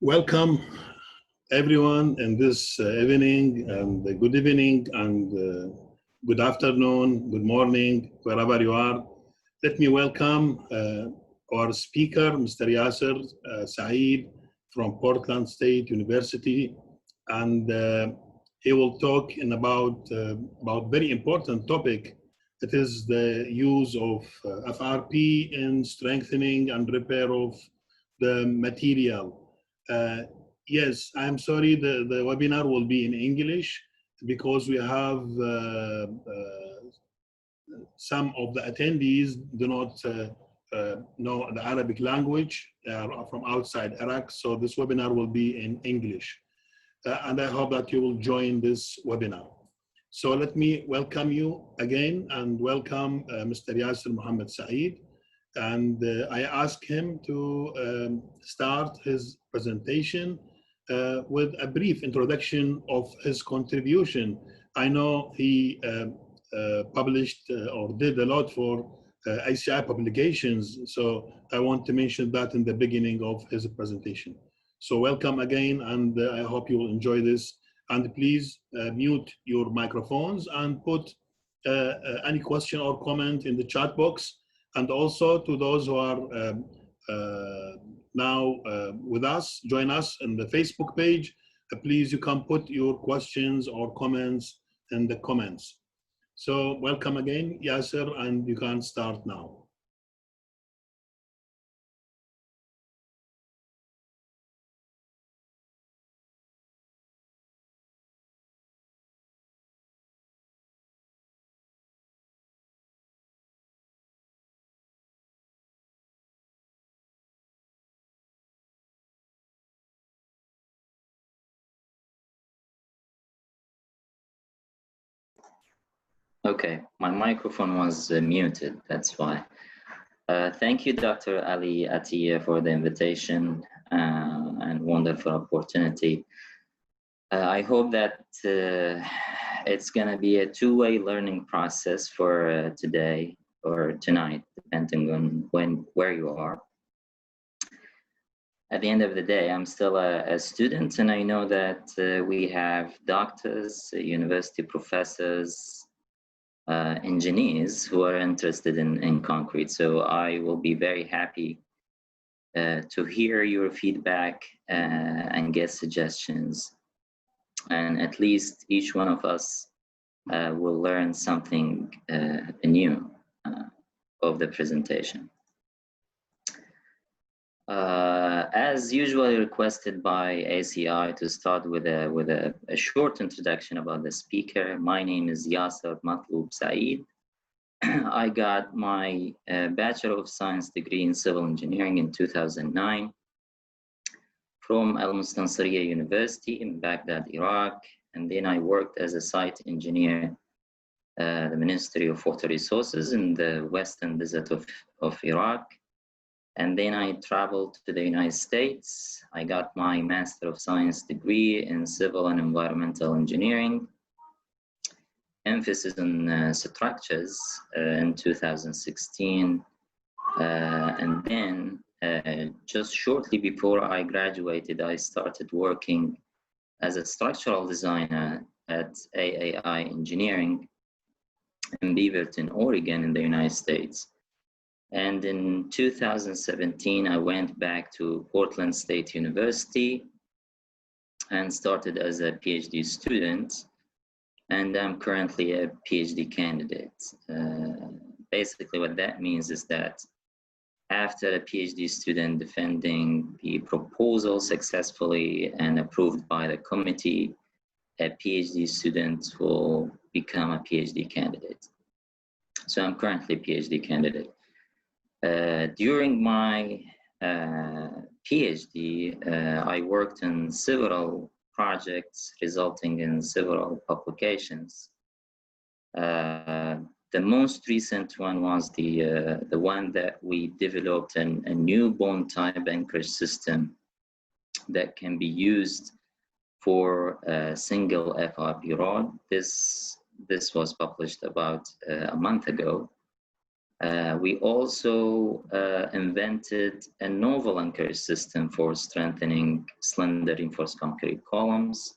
Welcome everyone in this evening, and good evening and good afternoon, good morning, wherever you are. Let me welcome our speaker, Mr. Yasir Saeed from Portland State University, and he will talk about very important topic. It is the use of FRP in strengthening and repair of the material. Yes, I'm sorry, the webinar will be in English because we have some of the attendees do not know the Arabic language. They are from outside Iraq, so this webinar will be in English. And I hope that you will join this webinar. So let me welcome you again and welcome Mr. Yasir Mohammed Saeed. And I ask him to start his presentation with a brief introduction of his contribution. I know he published or did a lot for ACI publications, so I want to mention that in the beginning of his presentation. So welcome again, and I hope you will enjoy this. And please mute your microphones and put any question or comment in the chat box. And also to those who are now with us, join us in the Facebook page. Please, you can put your questions or comments in the comments. So welcome again, Yasir, and you can start now. Okay, my microphone was muted, that's why. Thank you, Dr. Ali Atiyah, for the invitation and wonderful opportunity. I hope that it's gonna be a two-way learning process for today or tonight, depending on where you are. At the end of the day, I'm still a student, and I know that we have doctors, university professors, engineers who are interested in concrete. So I will be very happy to hear your feedback and get suggestions. And at least each one of us will learn something new of the presentation. As usually requested by ACI, to start with a short introduction about the speaker. My name is Yasir Saeed. I got my Bachelor of Science degree in Civil Engineering in 2009 from Al Mustansiriya University in Baghdad, Iraq. And then I worked as a site engineer at the Ministry of Water Resources in the Western Desert of Iraq. And then I traveled to the United States. I got my Master of Science degree in Civil and Environmental Engineering, emphasis on structures in 2016. And then just shortly before I graduated, I started working as a structural designer at AAI Engineering in Beaverton, Oregon in the United States. And in 2017, I went back to Portland State University and started as a PhD student. And I'm currently a PhD candidate. Basically, what that means is that after a PhD student defending the proposal successfully and approved by the committee, a PhD student will become a PhD candidate. So I'm currently a PhD candidate. During my PhD, I worked in several projects resulting in several publications. The most recent one was the one that we developed a new bone type anchorage system that can be used for a single FRP rod. This was published about a month ago. We also invented a novel anchor system for strengthening slender reinforced concrete columns.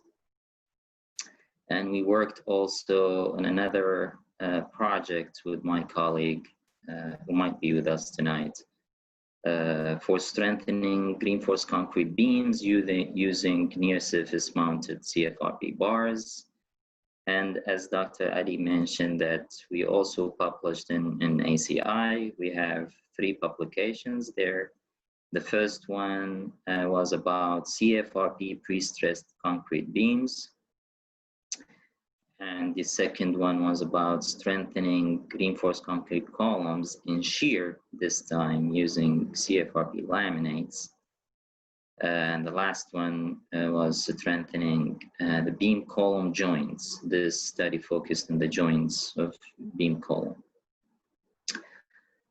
And we worked also on another project with my colleague who might be with us tonight for strengthening reinforced concrete beams using near surface mounted CFRP bars. And as Dr. Ali mentioned, that we also published in ACI. We have 3 publications there. The first one was about CFRP pre-stressed concrete beams. And the second one was about strengthening reinforced concrete columns in shear, this time using CFRP laminates. And the last one was strengthening the beam column joints. This study focused on the joints of beam column.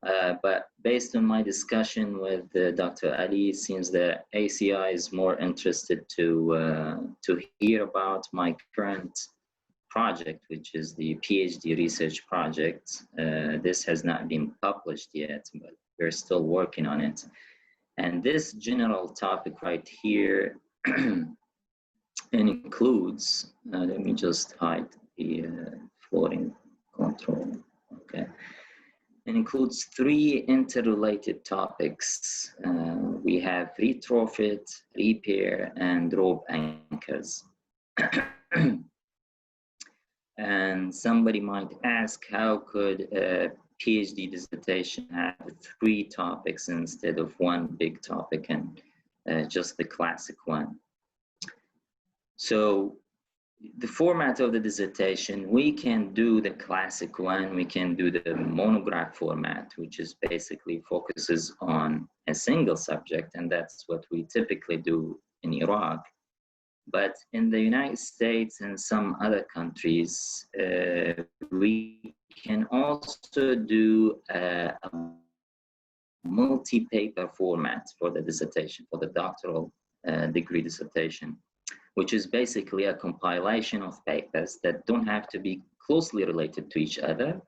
But based on my discussion with Dr. Ali, it seems that ACI is more interested to hear about my current project, which is the PhD research project. This has not been published yet, but we're still working on it. And this general topic right here includes, let me just hide the floating control, okay. It includes 3 interrelated topics. We have retrofit, repair, and rope anchors. And somebody might ask, how could a PhD dissertation have 3 topics instead of 1 big topic and just the classic one? So the format of the dissertation, we can do the classic one, we can do the monograph format, which is basically focuses on a single subject, and that's what we typically do in Iraq. But in the United States and some other countries, we can also do a multi-paper format for the dissertation, for the doctoral degree dissertation, which is basically a compilation of papers that don't have to be closely related to each other,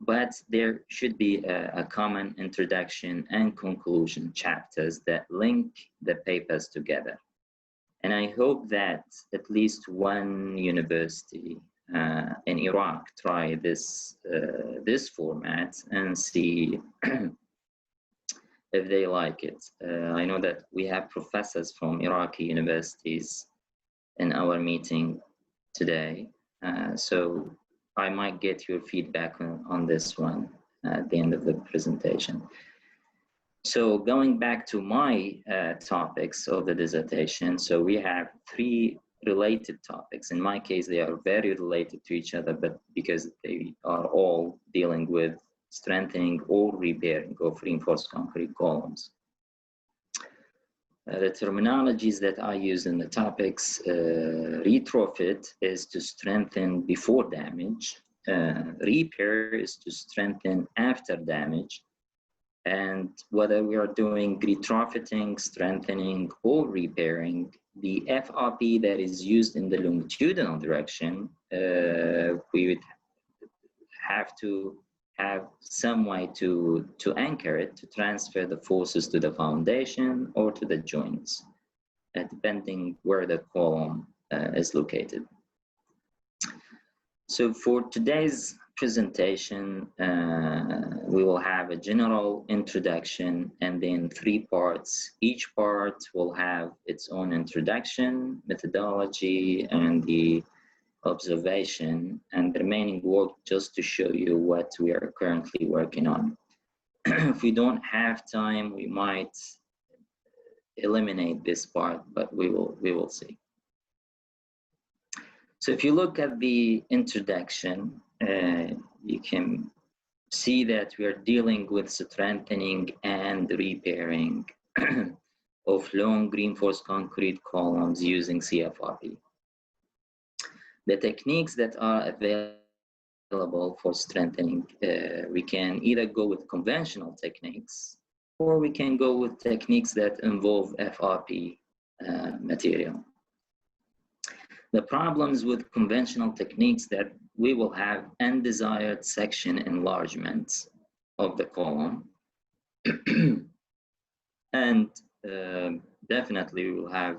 but there should be a common introduction and conclusion chapters that link the papers together. And I hope that at least 1 university in Iraq try this format and see if they like it. I know that we have professors from Iraqi universities in our meeting today, so I might get your feedback on this one at the end of the presentation. So going back to my topics of the dissertation, so we have 3 related topics. In my case, they are very related to each other, but because they are all dealing with strengthening or repairing of reinforced concrete columns. The terminologies that I use in the topics, retrofit is to strengthen before damage, repair is to strengthen after damage, and whether we are doing retrofitting, strengthening, or repairing, the FRP that is used in the longitudinal direction, we would have to have some way to anchor it, to transfer the forces to the foundation or to the joints, depending where the column is located. So for today's presentation, we will have a general introduction and then 3 parts. Each part will have its own introduction, methodology, and the observation, and the remaining work just to show you what we are currently working on. If we don't have time, we might eliminate this part, but we will see. So if you look at the introduction, you can see that we are dealing with strengthening and repairing of long reinforced concrete columns using CFRP. The techniques that are available for strengthening, we can either go with conventional techniques, or we can go with techniques that involve FRP material. The problems with conventional techniques that we will have undesired section enlargements of the column. And definitely we will have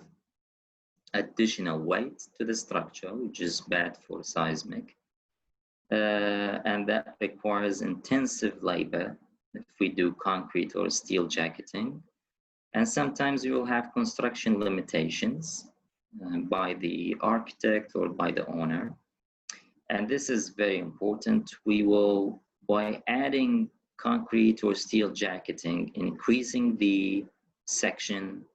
additional weight to the structure, which is bad for seismic. And that requires intensive labor if we do concrete or steel jacketing. And sometimes you will have construction limitations by the architect or by the owner. And this is very important. We will, by adding concrete or steel jacketing, increasing the section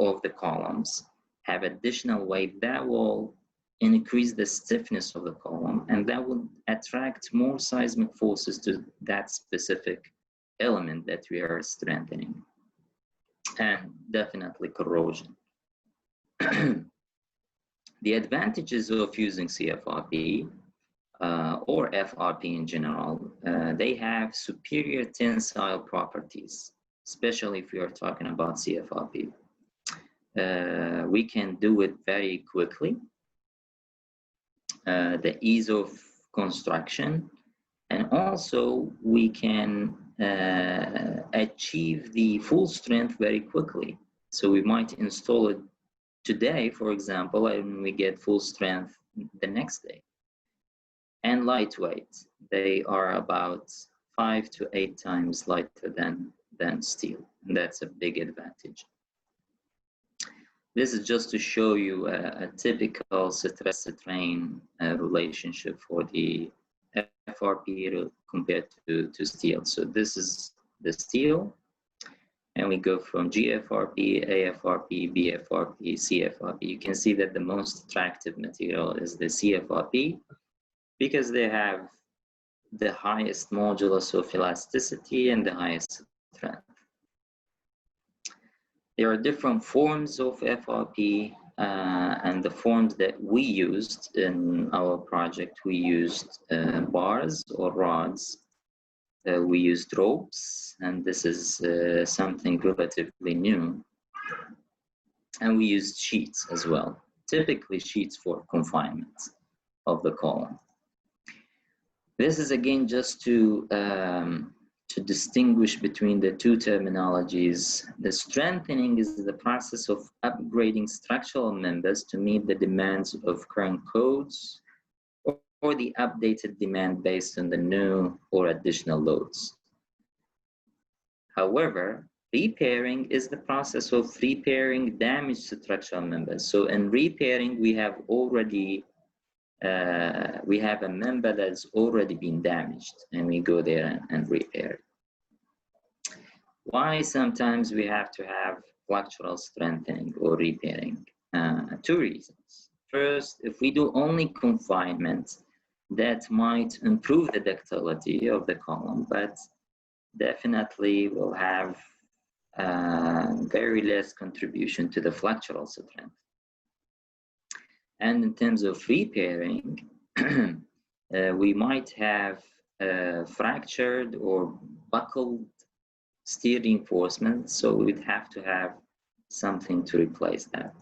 of the columns, have additional weight that will increase the stiffness of the column, and that will attract more seismic forces to that specific element that we are strengthening, and definitely corrosion. The advantages of using CFRP or FRP in general, they have superior tensile properties, especially if we are talking about CFRP. We can do it very quickly. The ease of construction, and also we can achieve the full strength very quickly. So we might install it today, for example, and we get full strength the next day. And lightweight, they are about 5 to 8 times lighter than steel, and that's a big advantage. This is just to show you a typical stress-strain relationship for the FRP compared to steel. So this is the steel, and we go from GFRP, AFRP, BFRP, CFRP. You can see that the most attractive material is the CFRP because they have the highest modulus of elasticity and the highest strength. There are different forms of FRP, and the forms that we used in our project, we used bars or rods. We used ropes, and this is something relatively new. And we used sheets as well, typically sheets for confinement of the column. This is again just to distinguish between the two terminologies. The strengthening is the process of upgrading structural members to meet the demands of current codes or the updated demand based on the new or additional loads. However, repairing is the process of repairing damaged structural members. So in repairing, we have already we have a member that's already been damaged, and we go there and repair it. Why sometimes we have to have flexural strengthening or repairing? 2 reasons. First, if we do only confinement, that might improve the ductility of the column, but definitely will have very less contribution to the flexural strength. And in terms of repairing, we might have fractured or buckled steel reinforcement, so we'd have to have something to replace that.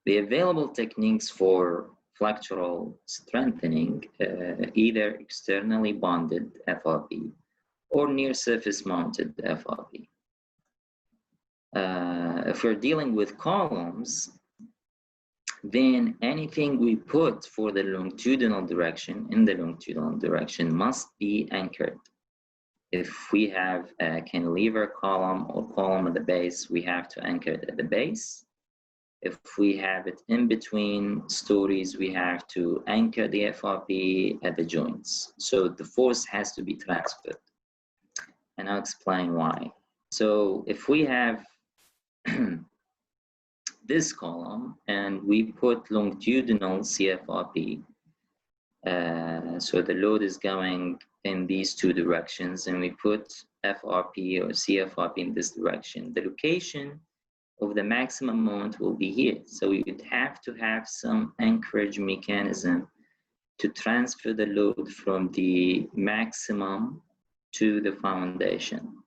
The available techniques for flexural strengthening, either externally bonded FRP or near surface mounted FRP. If we're dealing with columns, then anything we put for the longitudinal direction, in the longitudinal direction, must be anchored. If we have a cantilever column or column at the base, we have to anchor it at the base. If we have it in between stories, we have to anchor the FRP at the joints. So the force has to be transferred. And I'll explain why. So if we have this column and we put longitudinal CFRP, so the load is going in these 2 directions, and we put FRP or CFRP in this direction, the location of the maximum moment will be here. So we would have to have some anchorage mechanism to transfer the load from the maximum to the foundation.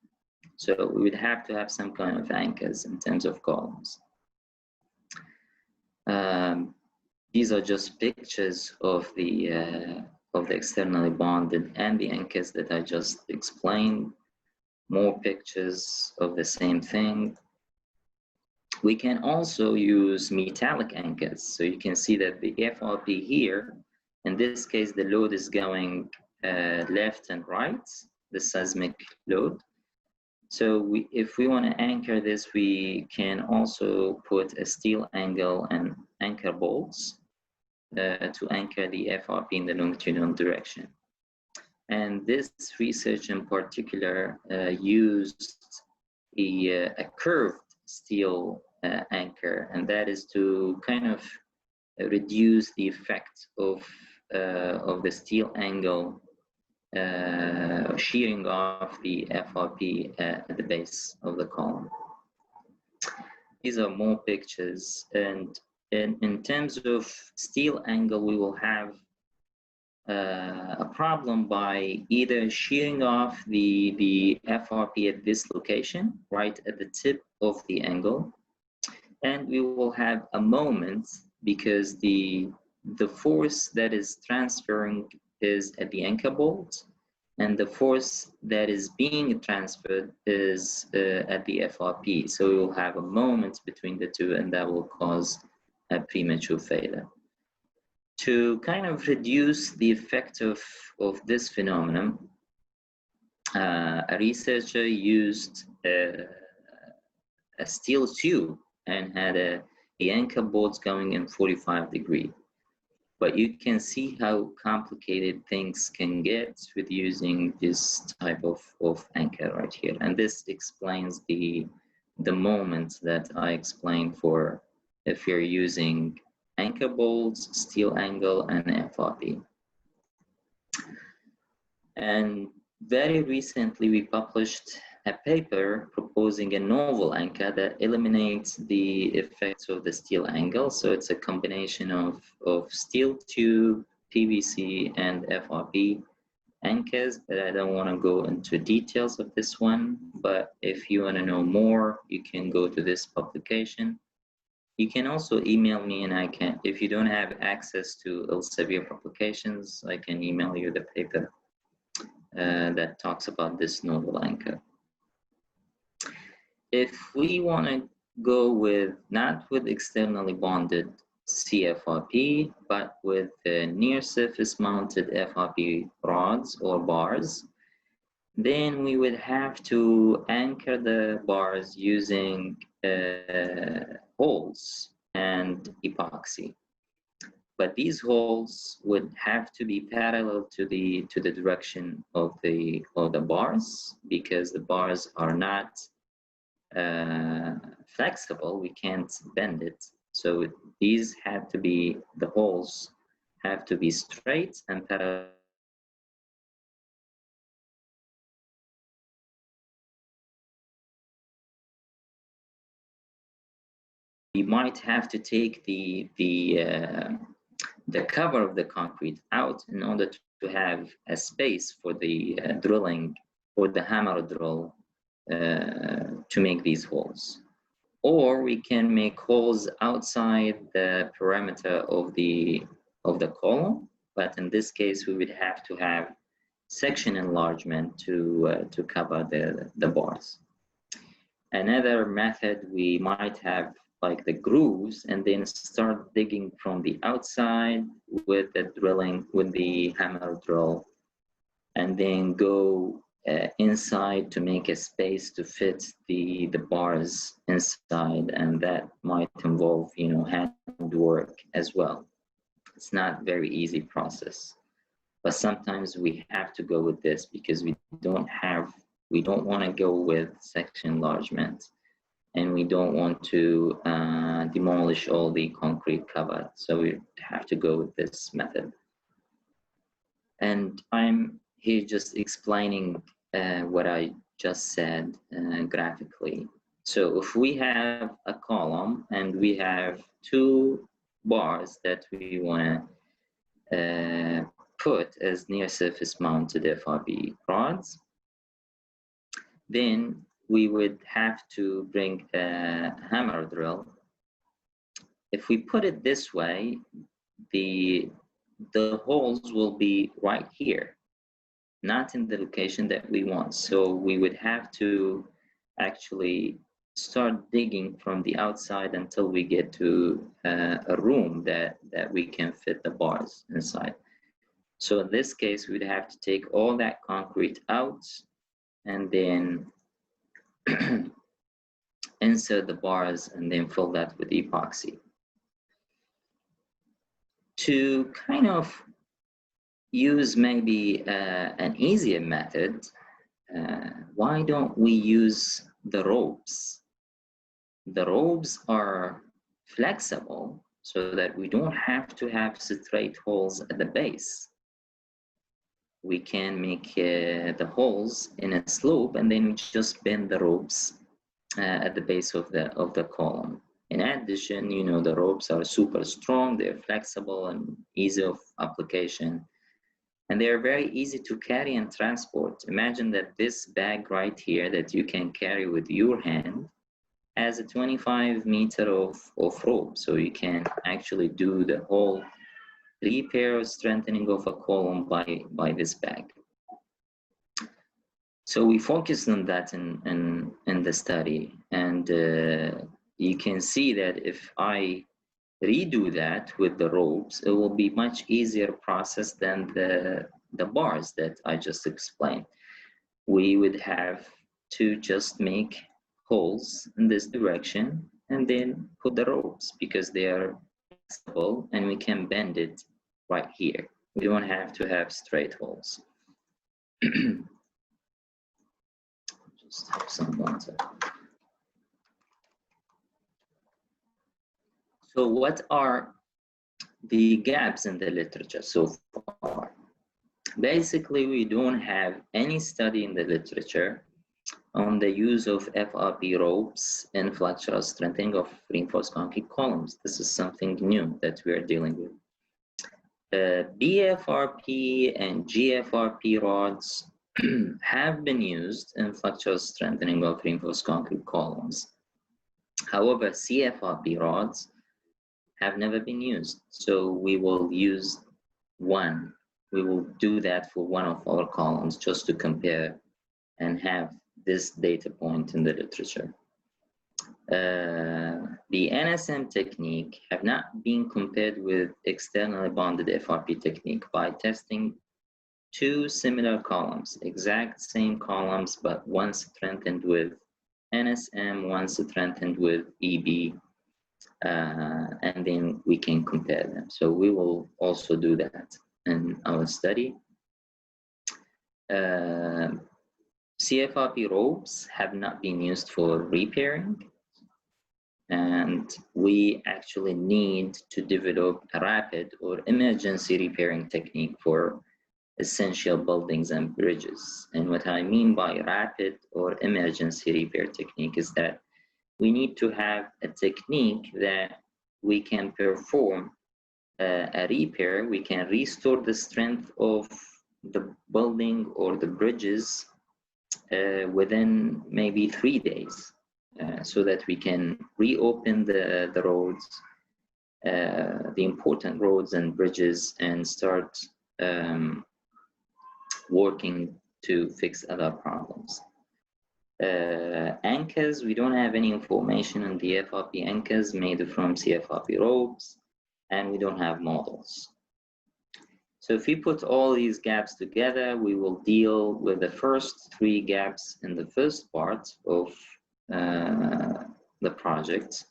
So we would have to have some kind of anchors in terms of columns. These are just pictures of the the externally bonded and the anchors that I just explained. More pictures of the same thing. We can also use metallic anchors. So you can see that the FRP here, in this case, the load is going left and right, the seismic load. So if we want to anchor this, we can also put a steel angle and anchor bolts to anchor the FRP in the longitudinal direction. And this research in particular used a curved steel anchor, and that is to kind of reduce the effect of the steel angle shearing off the FRP at the base of the column. These are more pictures, and in terms of steel angle, we will have a problem by either shearing off the FRP at this location, right at the tip of the angle, and we will have a moment because the force that is transferring is at the anchor bolt, and the force that is being transferred is at the FRP. So we will have a moment between the two, and that will cause a premature failure. To kind of reduce the effect of this phenomenon, a researcher used a steel tube and had the anchor bolts going in 45 degrees. But you can see how complicated things can get with using this type of anchor right here. And this explains the moment that I explained for if you're using anchor bolts, steel angle, and FRP. And very recently, we published a paper proposing a novel anchor that eliminates the effects of the steel angle. So it's a combination of steel tube, PVC, and FRP anchors, but I don't want to go into details of this one. But if you want to know more, you can go to this publication. You can also email me, and I can, if you don't have access to Elsevier publications, I can email you the paper that talks about this novel anchor. If we want to go with, not with externally bonded CFRP, but with near surface mounted FRP rods or bars, then we would have to anchor the bars using holes and epoxy. But these holes would have to be parallel to the direction of the bars, because the bars are not flexible. We can't bend it. So these have to be, the holes have to be straight and parallel. You might have to take the cover of the concrete out in order to have a space for the drilling or the hammer drill to make these holes. Or we can make holes outside the perimeter of the column, but in this case we would have to have section enlargement to cover the bars. Another method, we might have like the grooves and then start digging from the outside with the drilling, with the hammer drill, and then go inside to make a space to fit the bars inside, and that might involve, you know, hand work as well. It's not very easy process, but sometimes we have to go with this because we don't want to go with section enlargement, and we don't want to demolish all the concrete cover. So we have to go with this method. And I'm here just explaining what I just said graphically. So if we have a column and we have two bars that we want to put as near surface mounted FRP rods, then we would have to bring a hammer drill. If we put it this way, the the holes will be right here, not in the location that we want. So we would have to actually start digging from the outside until we get to a room that we can fit the bars inside. So in this case, we'd have to take all that concrete out and then insert the bars and then fill that with epoxy. To kind of use maybe an easier method, why don't we use the ropes? The ropes are flexible so that we don't have to have straight holes at the base. We can make the holes in a slope and then we just bend the ropes at the base of the column. In addition, you know, the ropes are super strong, they're flexible and easy of application, and they are very easy to carry and transport. Imagine that this bag right here that you can carry with your hand has a 25-meter of rope, so you can actually do the whole repair or strengthening of a column by this bag. So we focused on that in the study, and you can see that if I redo that with the ropes, it will be much easier process than the bars that I just explained. We would have to just make holes in this direction and then put the ropes because they are flexible and we can bend it right here. We don't have to have straight holes. Just have some water. So what are the gaps in the literature so far? Basically, we don't have any study in the literature on the use of FRP ropes in flexural strengthening of reinforced concrete columns. This is something new that we are dealing with. BFRP and GFRP rods have been used in flexural strengthening of reinforced concrete columns. However, CFRP rods have never been used. So we will use one. We will do that for one of our columns just to compare and have this data point in the literature. The NSM technique have not been compared with externally bonded FRP technique by testing two similar columns, exact same columns, but one strengthened with NSM, one strengthened with EB, and then we can compare them. So we will also do that in our study. CFRP ropes have not been used for repairing, and we actually need to develop a rapid or emergency repairing technique for essential buildings and bridges. And what I mean by rapid or emergency repair technique is that we need to have a technique that we can perform a repair, we can restore the strength of the building or the bridges within maybe 3 days, so that we can reopen the roads, the important roads and bridges, and start working to fix other problems. Anchors, we don't have any information on the FRP anchors made from CFRP ropes, and we don't have models. So if we put all these gaps together, we will deal with the first 3 gaps in the first part of the project.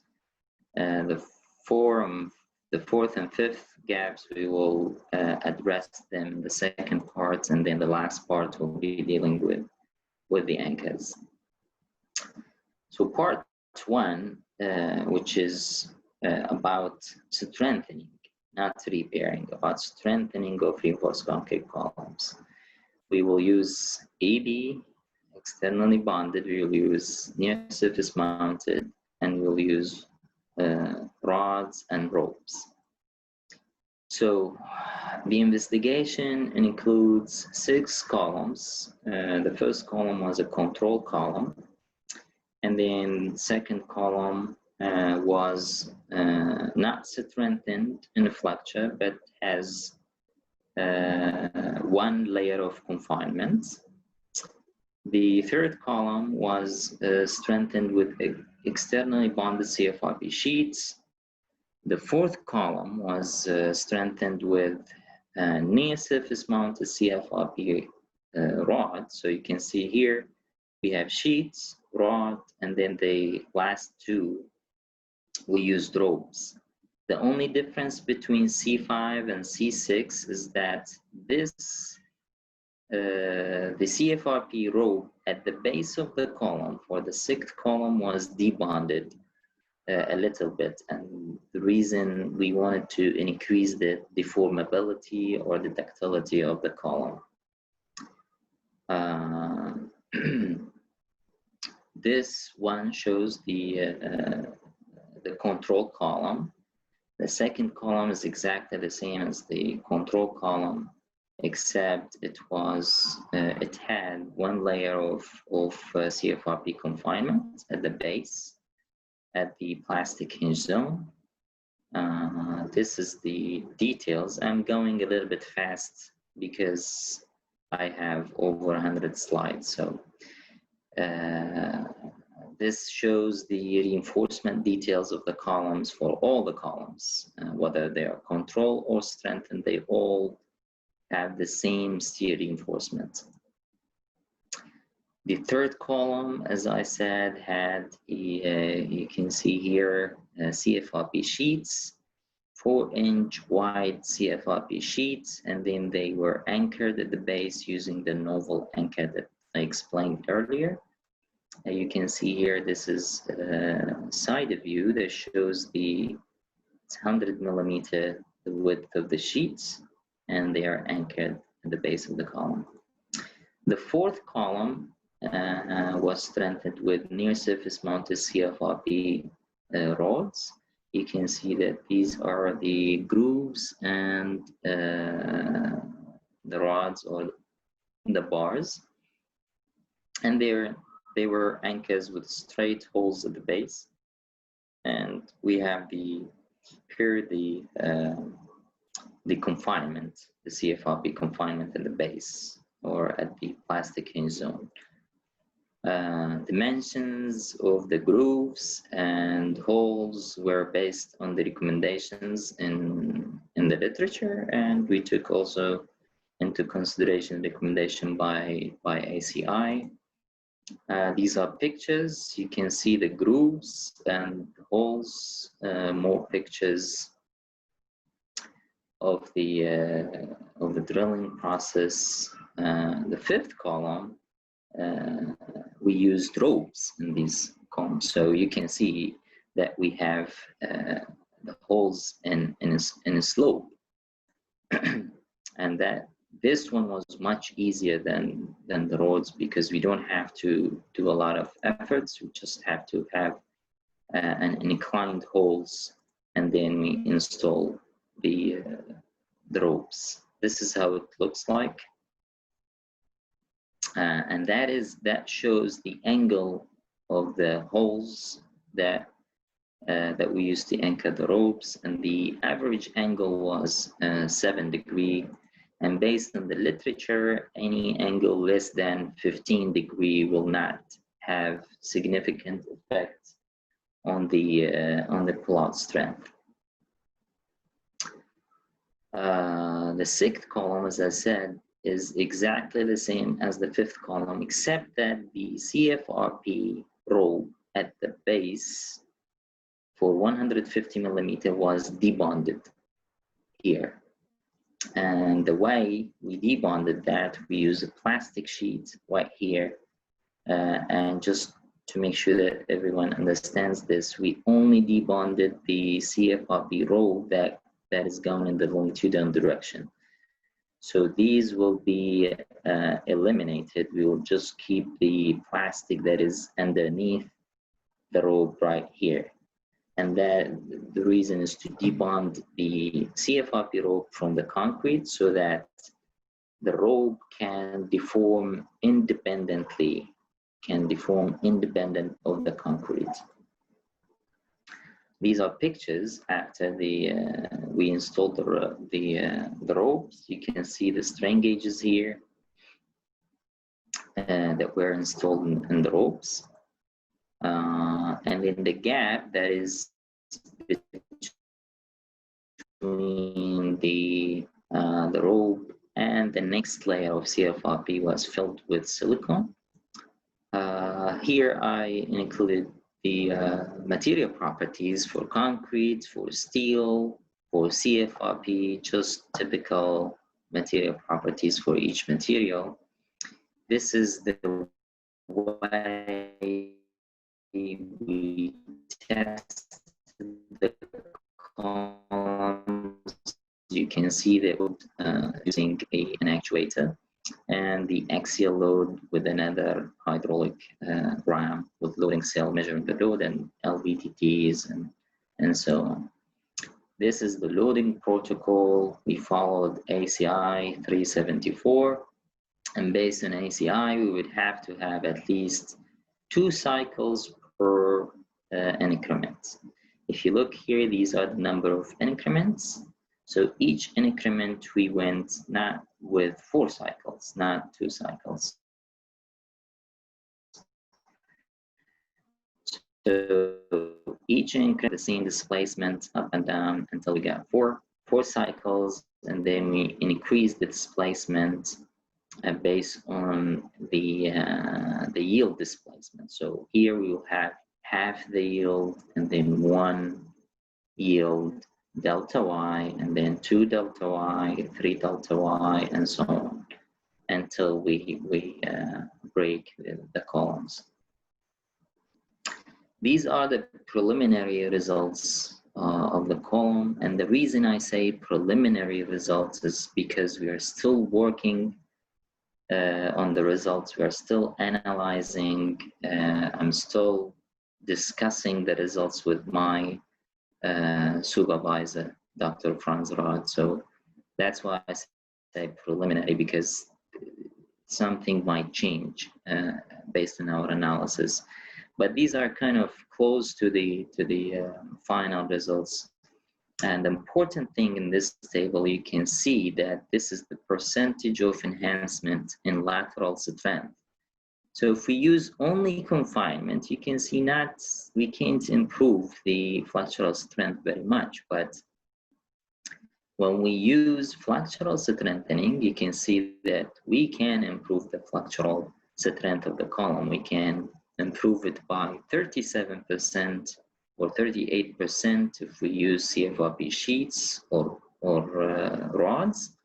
The fourth and fifth gaps, we will address them in the second part, and then the last part will be dealing with the anchors. So part 1, which is about strengthening, not repairing, about strengthening of reinforced concrete columns. We will use EB, externally bonded, we will use near surface mounted, and we'll use rods and ropes. So the investigation includes 6 columns. The first column was a control column, and then second column was not strengthened in a flexure, but has one layer of confinement. The third column was strengthened with externally bonded CFRP sheets. The fourth column was strengthened with near surface mounted CFRP rod. So you can see here we have sheets, rod, and then the last two we used ropes. The only difference between C5 and C6 is that this the CFRP rope at the base of the column for the sixth column was debonded a little bit, and the reason we wanted to increase the deformability or the ductility of the column. This one shows the control column. The second column is exactly the same as the control column, except it had one layer of CFRP confinement at the base, at the plastic hinge zone. This is the details. I'm going a little bit fast because I have over 100 slides. So this shows the reinforcement details of the columns for all the columns, whether they are control or strengthened, they all have the same steel reinforcement. The third column, as I said, had, you can see here, CFRP sheets, 4-inch wide CFRP sheets, and then they were anchored at the base using the novel anchor that I explained earlier. You can see here, this is a side view that shows the 100 millimeter the width of the sheets, and they are anchored at the base of the column. The fourth column was strengthened with near surface mounted CFRP rods. You can see that these are the grooves and the rods or the bars, and they were anchors with straight holes at the base. And we have the confinement, the CFRP confinement at the base or at the plastic hinge zone. Dimensions of the grooves and holes were based on the recommendations in the literature, and we took also into consideration recommendation by ACI. These are pictures. You can see the grooves and holes, more pictures of the drilling process. The fifth column, we used ropes in these columns, so you can see that we have the holes in a slope, and that this one was much easier than the roads because we don't have to do a lot of efforts. We just have to have an inclined holes, and then we install the ropes. This is how it looks like. And that shows the angle of the holes that we used to anchor the ropes, and the average angle was 7 degrees. And based on the literature, any angle less than 15 degrees will not have significant effect on the pull-out strength. The sixth column, as I said, is exactly the same as the fifth column, except that the CFRP rope at the base for 150 millimeter was debonded here. And the way we debonded that, we use a plastic sheet right here. And just to make sure that everyone understands this, we only debonded the CFRP rope that is going in the longitudinal direction. So these will be eliminated. We will just keep the plastic that is underneath the rope right here. And that the reason is to debond the CFRP rope from the concrete so that the rope can deform independently, independent of the concrete. These are pictures after the we installed the ropes. You can see the strain gauges here that were installed in the ropes. And in the gap that is between the rope and the next layer of CFRP was filled with silicone. Here I included the material properties for concrete, for steel, for CFRP, just typical material properties for each material. This is the way we test the columns. You can see that using an actuator, and the axial load with another hydraulic ram with loading cell measuring the load, and LVDTs and so on. This is the loading protocol. We followed ACI 374, and based on ACI, we would have to have at least 2 cycles per increment. If you look here, these are the number of increments. So each increment we went not with 4 cycles, not 2 cycles. So each increment the same displacement up and down until we got four cycles, and then we increase the displacement based on the yield displacement. So here we will have half the yield, and then 1 yield delta y, and then 2 delta y, 3 delta y, and so on, until we break the columns. These are the preliminary results of the column, and the reason I say preliminary results is because we are still working on the results. We are still analyzing. I'm still discussing the results with my supervisor, Dr. Franz Rath. So that's why I say preliminary, because something might change based on our analysis. But these are kind of close to the final results. And the important thing in this table, you can see that this is the percentage of enhancement in lateral strength. So if we use only confinement, you can see we can't improve the flexural strength very much. But when we use flexural strengthening, you can see that we can improve the flexural strength of the column. We can improve it by 37% or 38% if we use CFRP sheets or rods.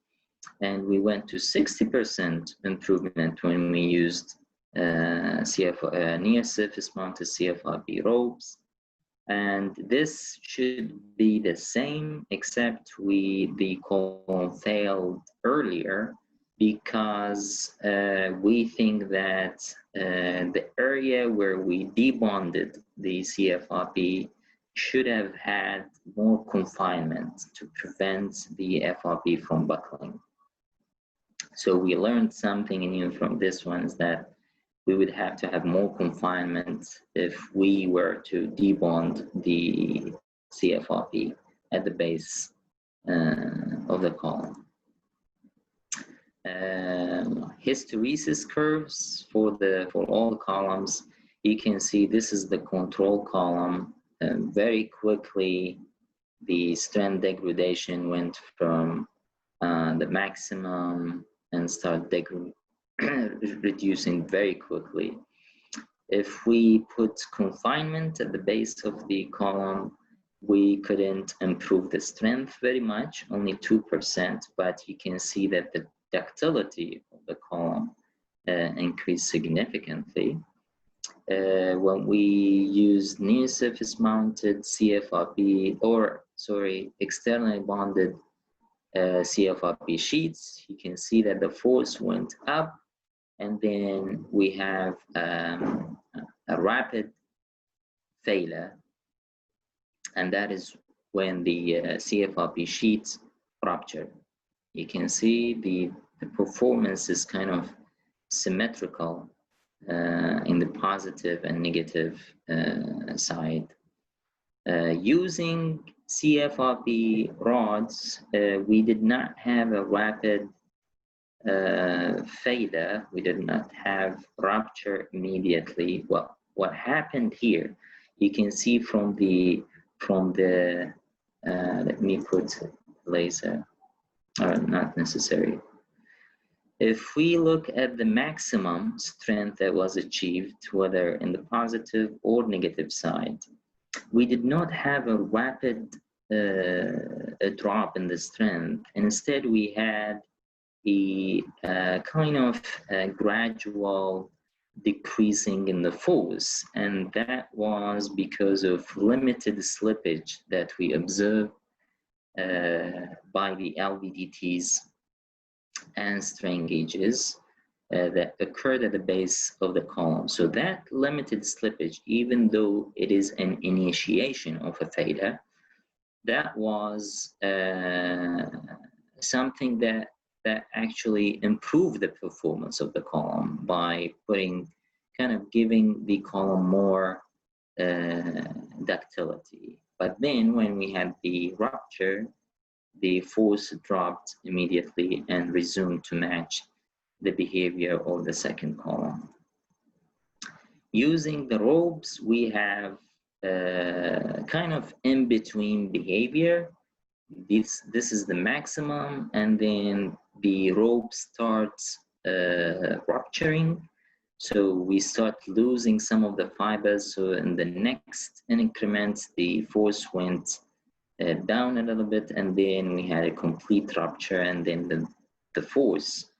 And we went to 60% improvement when we used near surface mounted CFRP ropes. And this should be the same, except the column failed earlier because we think that the area where we debonded the CFRP should have had more confinement to prevent the FRP from buckling. So we learned something new from this one, is that we would have to have more confinement if we were to debond the CFRP at the base of the column. Hysteresis curves for all the columns. You can see this is the control column. Very quickly, the strength degradation went from the maximum and start reducing very quickly. If we put confinement at the base of the column, we couldn't improve the strength very much, only 2%, but you can see that the ductility of the column increased significantly. When we use near surface mounted CFRP, externally bonded CFRP sheets, you can see that the force went up, and then we have a rapid failure, and that is when the CFRP sheets ruptured. You can see the performance is kind of symmetrical in the positive and negative side. Using CFRP rods, we did not have a rapid failure. We did not have rupture immediately. Well, what happened here, you can see from the let me put laser, not necessary. If we look at the maximum strength that was achieved, whether in the positive or negative side, we did not have a rapid a drop in the strength. Instead, we had a kind of gradual decreasing in the force, and that was because of limited slippage that we observed by the LVDTs and strain gauges that occurred at the base of the column. So that limited slippage, even though it is an initiation of a failure, that was something that actually improved the performance of the column by giving the column more ductility. But then when we had the rupture, the force dropped immediately and resumed to match the behavior of the second column. Using the ropes, we have kind of in-between behavior. This is the maximum, and then the rope starts rupturing. So we start losing some of the fibers. So in the next increment, the force went down a little bit, and then we had a complete rupture, and then the force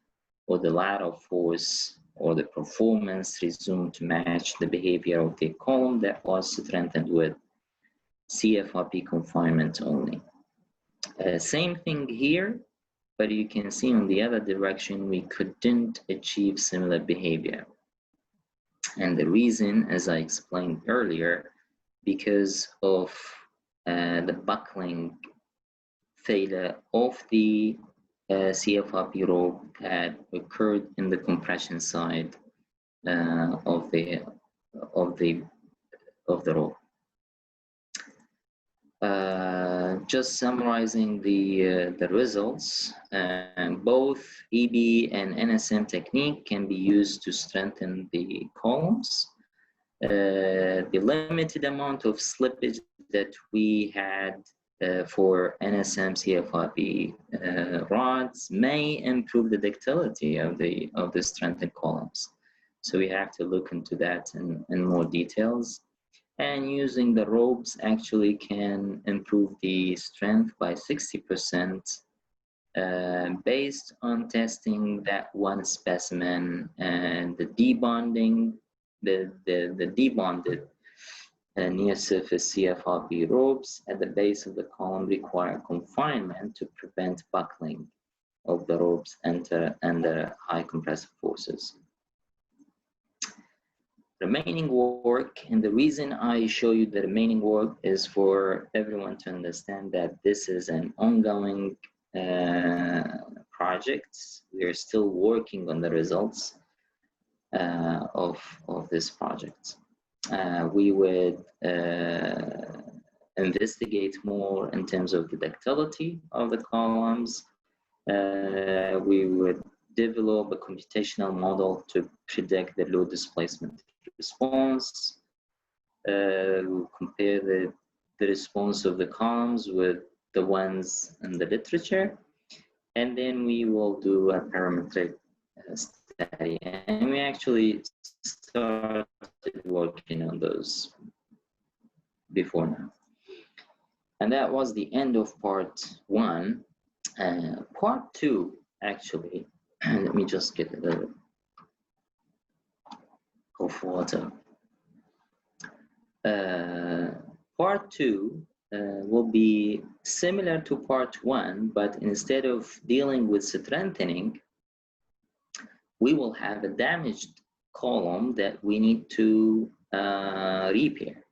or the lateral force or the performance resumed to match the behavior of the column that was strengthened with CFRP confinement only. Same thing here, but you can see on the other direction we couldn't achieve similar behavior. And the reason, as I explained earlier, because of the buckling failure of the CFRP rope that occurred in the compression side of the rope. Just summarizing the results, both EB and NSM technique can be used to strengthen the columns. The limited amount of slippage that we had for NSM CFRP rods may improve the ductility of the strengthened columns. So we have to look into that in more details. And using the ropes actually can improve the strength by 60% based on testing that one specimen and the debonding, the debonded near surface CFRP ropes at the base of the column require confinement to prevent buckling of the ropes under high compressive forces. Remaining work, and the reason I show you the remaining work is for everyone to understand that this is an ongoing project. We are still working on the results of this project. We would investigate more in terms of the ductility of the columns. We would develop a computational model to predict the load displacement response. We'll compare the response of the columns with the ones in the literature, and then we will do a parametric study. And we actually started working on those before now. And that was the end of part one. Part two, actually, let me just get a little of water. Part two will be similar to part one, but instead of dealing with strengthening, we will have a damaged column that we need to repair.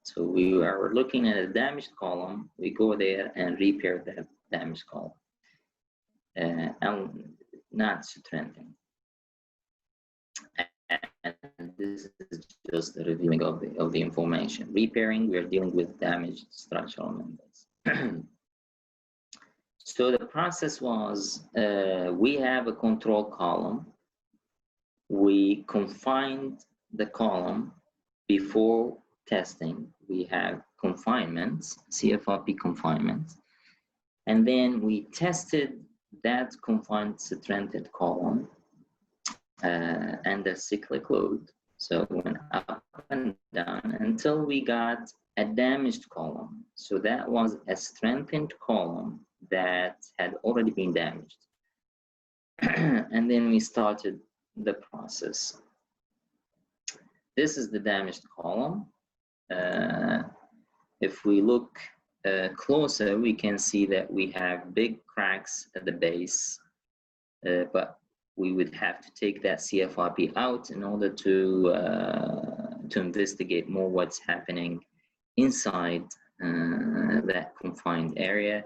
So we are looking at a damaged column, we go there and repair that damaged column, and not strengthening. And this is just the reviewing of the information. Repairing, we are dealing with damaged structural members. So the process was, we have a control column. We confined the column before testing. We have confinements, CFRP confinements. And then we tested that confined strengthened column under cyclic load. So we went up and down until we got a damaged column. So that was a strengthened column that had already been damaged. And then we started the process. This is the damaged column. If we look closer, we can see that we have big cracks at the base, but we would have to take that CFRP out in order to investigate more what's happening inside that confined area.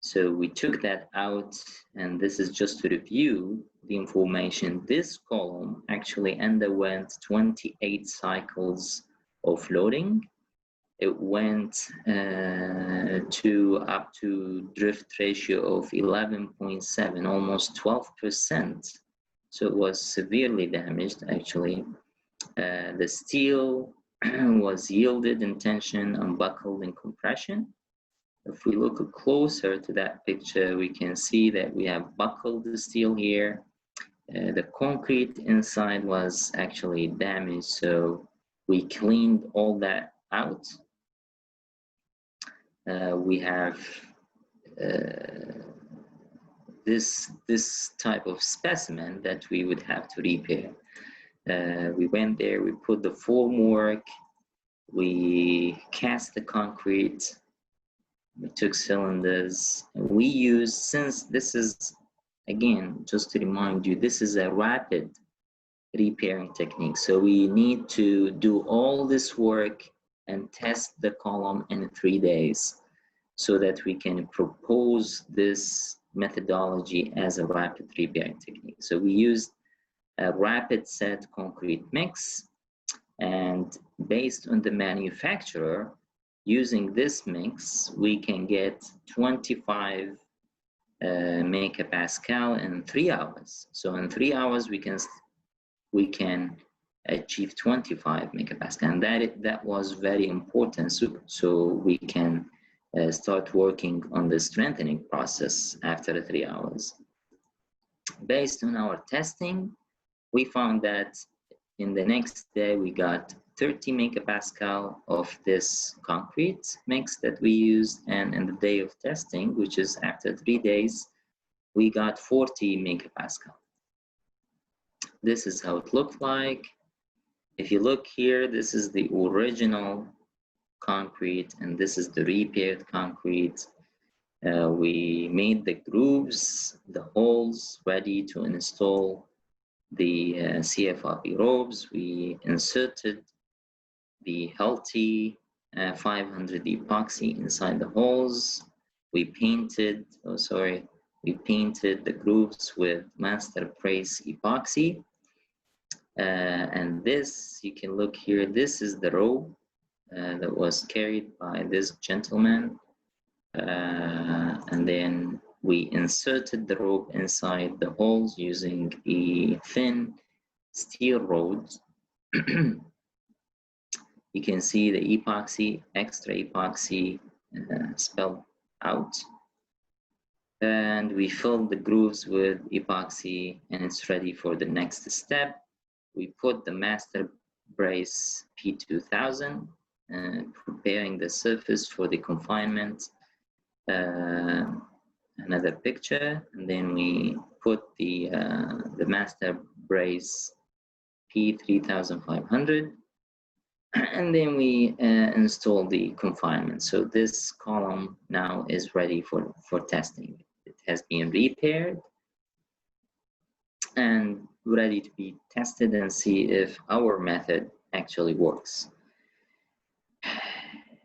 So we took that out, and this is just to review the information. This column actually underwent 28 cycles of loading. It went up to drift ratio of 11.7, almost 12%. So it was severely damaged, actually. The steel was yielded in tension, unbuckled in compression. If we look closer to that picture, we can see that we have buckled the steel here. The concrete inside was actually damaged, so we cleaned all that out. We have this type of specimen that we would have to repair. We went there, we put the formwork, we cast the concrete, we took cylinders. We used, since this is, again, just to remind you, this is a rapid repairing technique. So we need to do all this work and test the column in 3 days so that we can propose this methodology as a rapid repairing technique. So we used a rapid set concrete mix, and based on the manufacturer, using this mix, we can get 25 megapascal in 3 hours. So in 3 hours, we can achieve 25 megapascal, and that was very important. So we can start working on the strengthening process after 3 hours. Based on our testing, we found that in the next day we got 30 megapascal of this concrete mix that we used, and in the day of testing, which is after 3 days, we got 40 megapascal. This is how it looked like. If you look here, this is the original concrete, and this is the repaired concrete. We made the grooves, the holes ready to install the CFRP ropes. We inserted the healthy 500 epoxy inside the holes. We painted, we painted the grooves with master brace epoxy. And this, you can look here, this is the rope that was carried by this gentleman. And then we inserted the rope inside the holes using a thin steel rod. You can see the epoxy, extra epoxy spelled out. And we filled the grooves with epoxy, and it's ready for the next step. We put the master brace P2000, preparing the surface for the confinement. Another picture, and then we put the master brace P3500, and then we install the confinement. So this column now is ready for testing. It has been repaired and ready to be tested and see if our method actually works.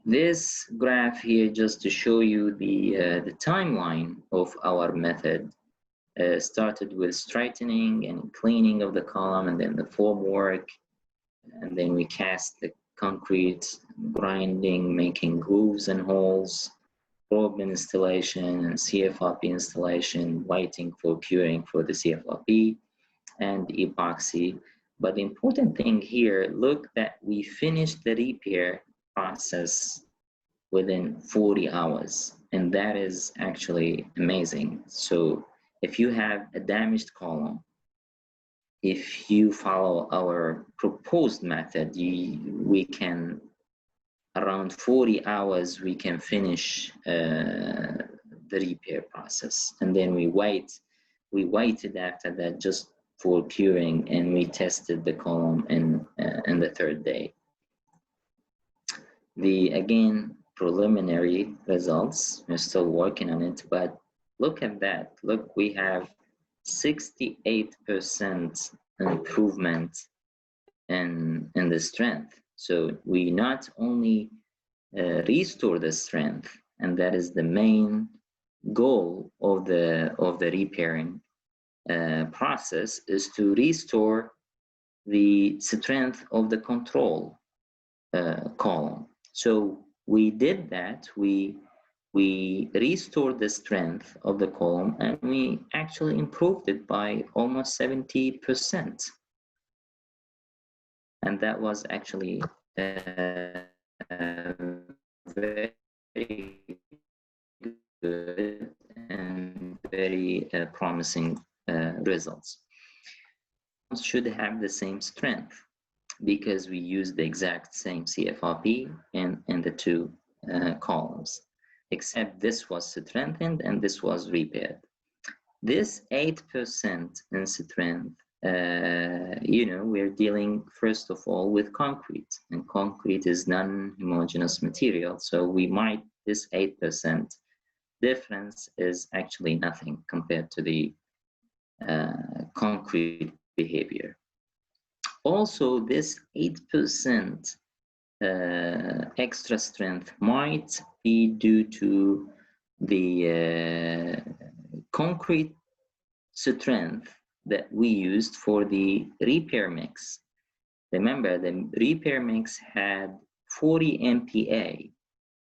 This graph here, just to show you the timeline of our method, started with straightening and cleaning of the column, and then the formwork, and then we cast the concrete, grinding, making grooves and holes, probe installation and CFRP installation, waiting for curing for the CFRP and epoxy. But the important thing here, look that we finished the repair process within 40 hours, and that is actually amazing. So if you have a damaged column, if you follow our proposed method, we can, around 40 hours, we can finish the repair process. And then we waited after that just for curing, and we tested the column in the third day. Again, preliminary results, we're still working on it, but look at that. Look, we have 68% improvement in the strength. So we not only restore the strength, and that is the main goal of the repairing process, is to restore the strength of the control column. So we did that. We restored the strength of the column, and we actually improved it by almost 70%. And that was actually very good and very promising results. Should have the same strength because we use the exact same CFRP in the two columns, except this was strengthened and this was repaired. This 8% in strength, we're dealing first of all with concrete, and concrete is non-homogeneous material, so this 8% difference is actually nothing compared to the concrete behavior. Also, this 8% extra strength might be due to the concrete strength that we used for the repair mix. Remember, the repair mix had 40 MPa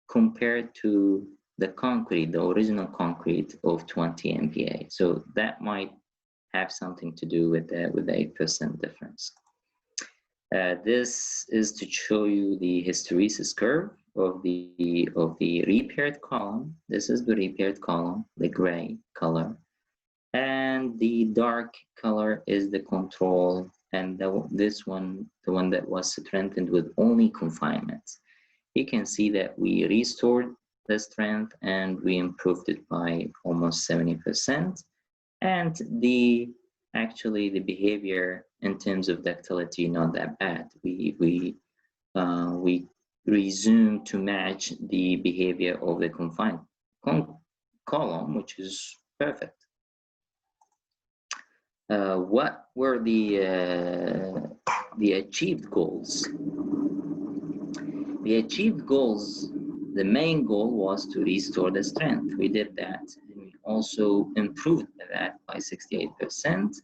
compared to the concrete, the original concrete of 20 MPa. So that might have something to do with the 8% difference. This is to show you the hysteresis curve of the repaired column. This is the repaired column, the gray color, and the dark color is the control, and this one, the one that was strengthened with only confinement. You can see that we restored the strength and we improved it by almost 70%, and actually the behavior in terms of ductility not that bad. We resumed to match the behavior of the confined column, which is perfect. What were the achieved goals? The achieved goals, the main goal was to restore the strength. We did that, and we also improved that by 68%,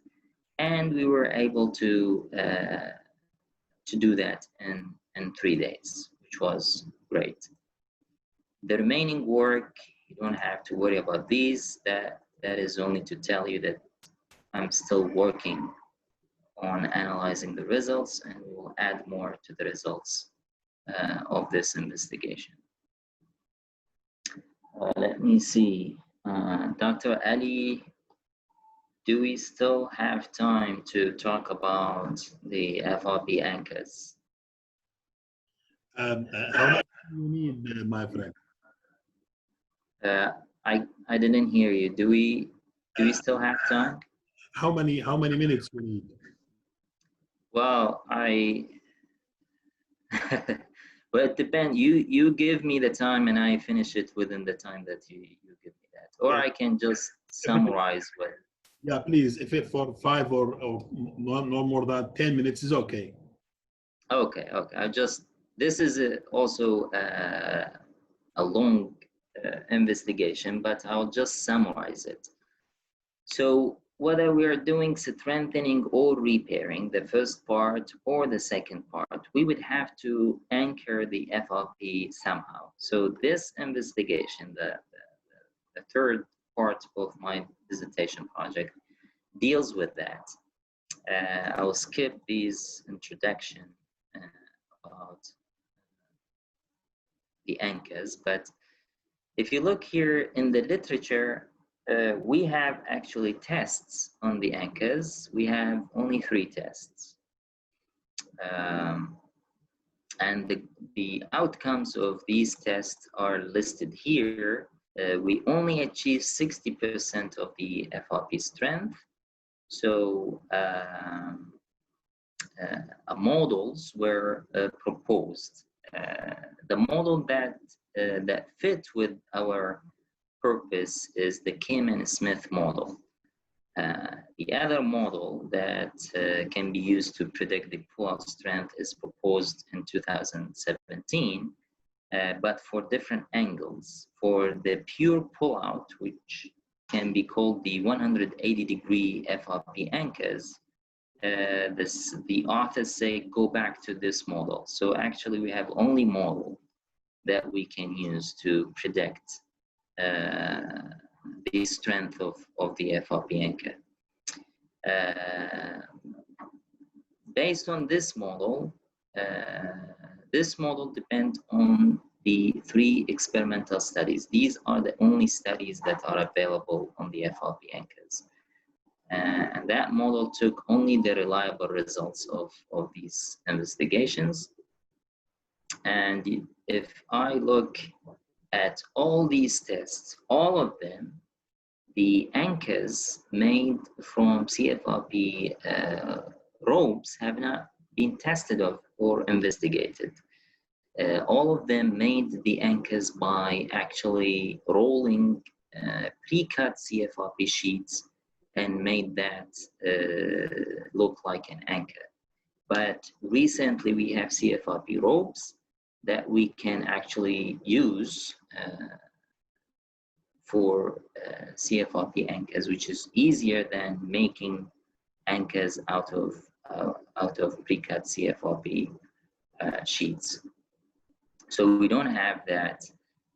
and we were able to do that in 3 days, which was great. The remaining work, you don't have to worry about these. That is only to tell you that I'm still working on analyzing the results, and we will add more to the results of this investigation. Let me see. Dr. Ali, do we still have time to talk about the FRP anchors? How much do you need, my friend? I didn't hear you. Do we still have time? How many minutes we need? Well, well, it depends. You give me the time and I finish it within the time that you give me that. Or I can just summarize what. Yeah, please, if it for 5 or no more than 10 minutes is okay. Okay. This is also a long investigation, but I'll just summarize it. So whether we are doing strengthening or repairing, the first part or the second part, we would have to anchor the FRP somehow. So this investigation, the third part of my dissertation project, deals with that. I will skip these introduction about the anchors, but if you look here in the literature, we have actually tests on the anchors. We have only 3 tests. And the outcomes of these tests are listed here. We only achieve 60% of the FRP strength. So models were proposed. The model that fit with our purpose is the Kamen-Smith model. The other model that can be used to predict the pull-out strength is proposed in 2017, but for different angles. For the pure pull-out, which can be called the 180-degree FRP anchors, the authors say go back to this model. So actually we have only model that we can use to predict the strength of the FRP anchor. Based on this model depends on the 3 experimental studies. These are the only studies that are available on the FRP anchors. And that model took only the reliable results of these investigations. And if I look at all these tests, all of them, the anchors made from CFRP robes have not been tested or investigated. All of them made the anchors by actually rolling pre-cut CFRP sheets and made that look like an anchor. But recently we have CFRP robes that we can actually use for CFRP anchors, which is easier than making anchors out of pre-cut CFRP sheets. So we don't have that.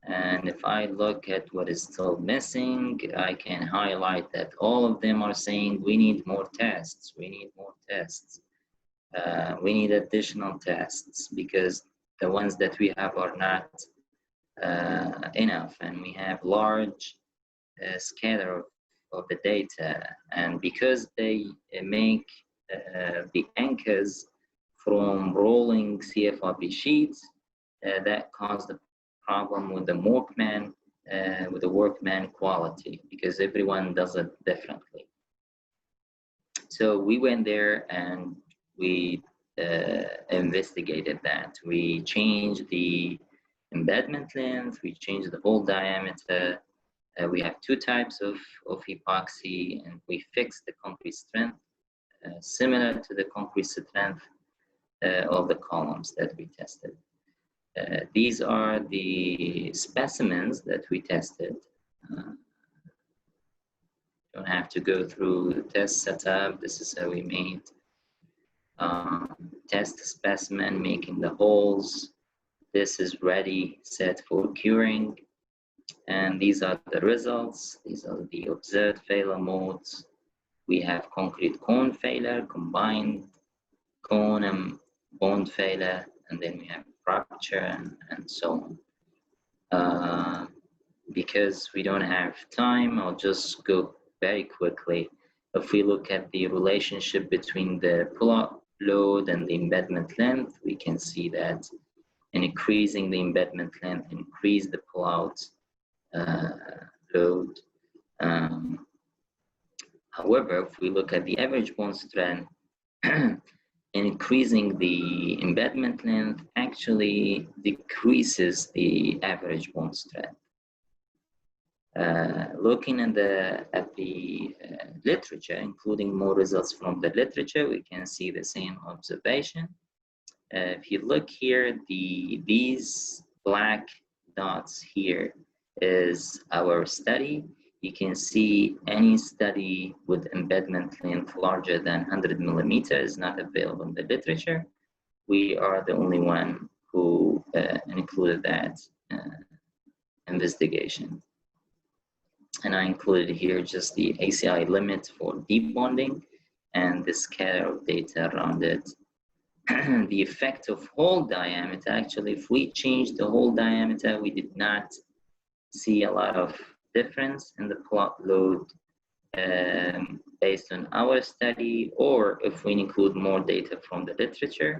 And if I look at what is still missing, I can highlight that all of them are saying we need more tests, we need more tests. We need additional tests because the ones that we have are not enough, and we have large scatter of the data. And because they make the anchors from rolling CFRP sheets, that caused the problem with the workman quality, because everyone does it differently. So we went there and we investigated that. We changed the embedment length, we changed the hole diameter. We have 2 types of epoxy, and we fixed the concrete strength similar to the concrete strength of the columns that we tested. These are the specimens that we tested. Don't have to go through the test setup. This is how we made test specimen, making the holes. This is ready, set for curing. And these are the results. These are the observed failure modes. We have concrete cone failure, combined cone and bond failure, and then we have rupture and so on. Because we don't have time, I'll just go very quickly. If we look at the relationship between the pull-out load and the embedment length, we can see that in increasing the embedment length, increase the pull-out load. However, if we look at the average bond strength, increasing the embedment length actually decreases the average bond strength. Looking at the literature, including more results from the literature, we can see the same observation. If you look here, these black dots here is our study. you can see any study with embedment length larger than 100 millimeters is not available in the literature. We are the only one who included that investigation. And I included here just the ACI limit for deep bonding and the scatter of data around it. The effect of hole diameter, actually, if we change the hole diameter, we did not see a lot of difference in the plot load based on our study, or if we include more data from the literature.